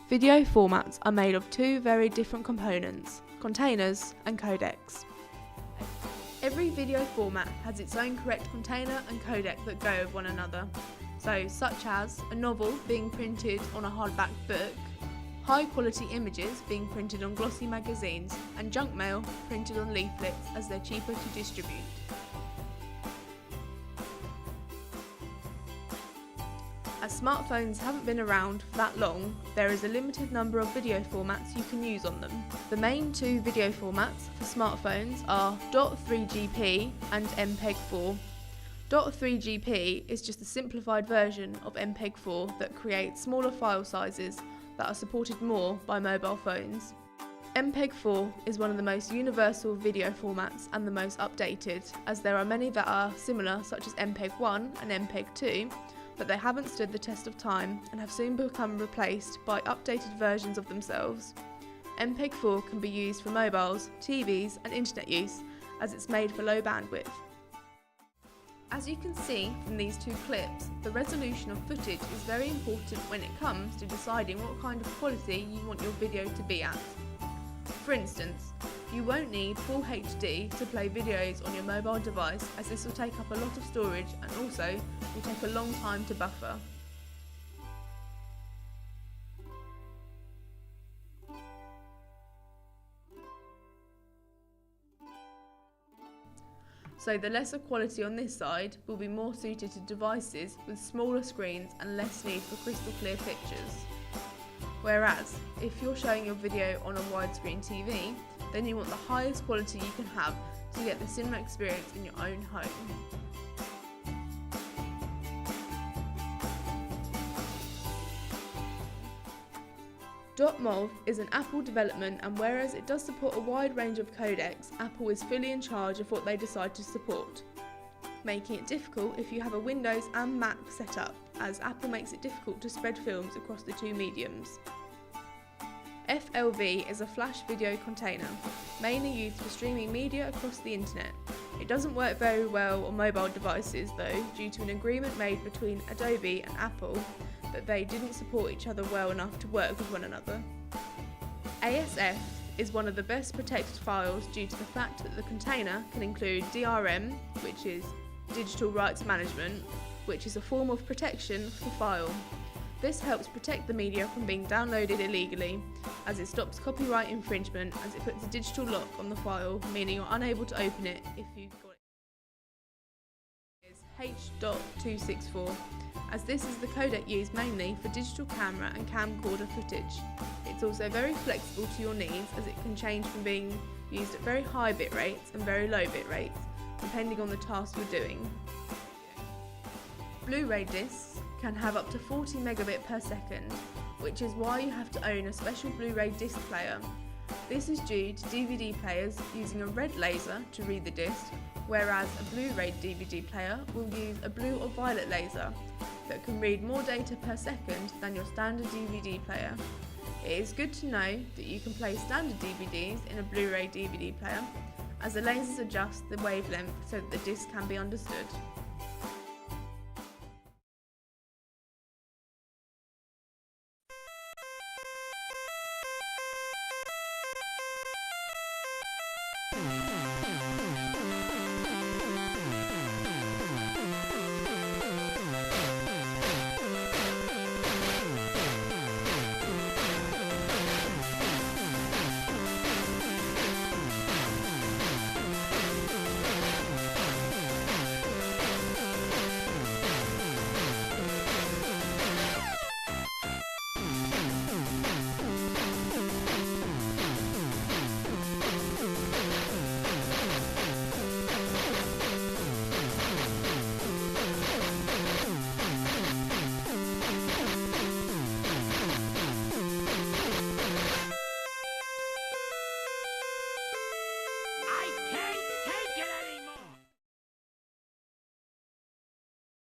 Video formats are made of two very different components, containers and codecs. Every video format has its own correct container and codec that go with one another, so such as a novel being printed on a hardback book, high quality images being printed on glossy magazines, and junk mail printed on leaflets as they're cheaper to distribute. As smartphones haven't been around for that long, there is a limited number of video formats you can use on them. The main two video formats for smartphones are .3GP and MPEG-4. .3GP is just a simplified version of MPEG-4 that creates smaller file sizes that are supported more by mobile phones. MPEG-4 is one of the most universal video formats and the most updated, as there are many that are similar, such as MPEG-1 and MPEG-2, but they haven't stood the test of time and have soon become replaced by updated versions of themselves. MPEG-4 can be used for mobiles, TVs and internet use, as it's made for low bandwidth. As you can see from these two clips, the resolution of footage is very important when it comes to deciding what kind of quality you want your video to be at. For instance, you won't need full HD to play videos on your mobile device, as this will take up a lot of storage and also will take a long time to buffer. So the lesser quality on this side will be more suited to devices with smaller screens and less need for crystal clear pictures. Whereas, if you're showing your video on a widescreen TV, then you want the highest quality you can have to get the cinema experience in your own home. .mov is an Apple development, and whereas it does support a wide range of codecs, Apple is fully in charge of what they decide to support, making it difficult if you have a Windows and Mac setup, as Apple makes it difficult to spread films across the two mediums. FLV is a flash video container, mainly used for streaming media across the internet. It doesn't work very well on mobile devices though, due to an agreement made between Adobe and Apple that they didn't support each other well enough to work with one another. ASF is one of the best protected files due to the fact that the container can include DRM, which is digital rights management, which is a form of protection for the file. This helps protect the media from being downloaded illegally, as it stops copyright infringement, as it puts a digital lock on the file, meaning you're unable to open it if you've got it. Is H.264, as this is the codec used mainly for digital camera and camcorder footage. It's also very flexible to your needs, as it can change from being used at very high bit rates and very low bit rates, depending on the task you're doing. Blu-ray discs can have up to 40 megabit per second, which is why you have to own a special Blu-ray disc player. This is due to DVD players using a red laser to read the disc, whereas a Blu-ray DVD player will use a blue or violet laser that can read more data per second than your standard DVD player. It is good to know that you can play standard DVDs in a Blu-ray DVD player, as the lasers adjust the wavelength so that the disc can be understood.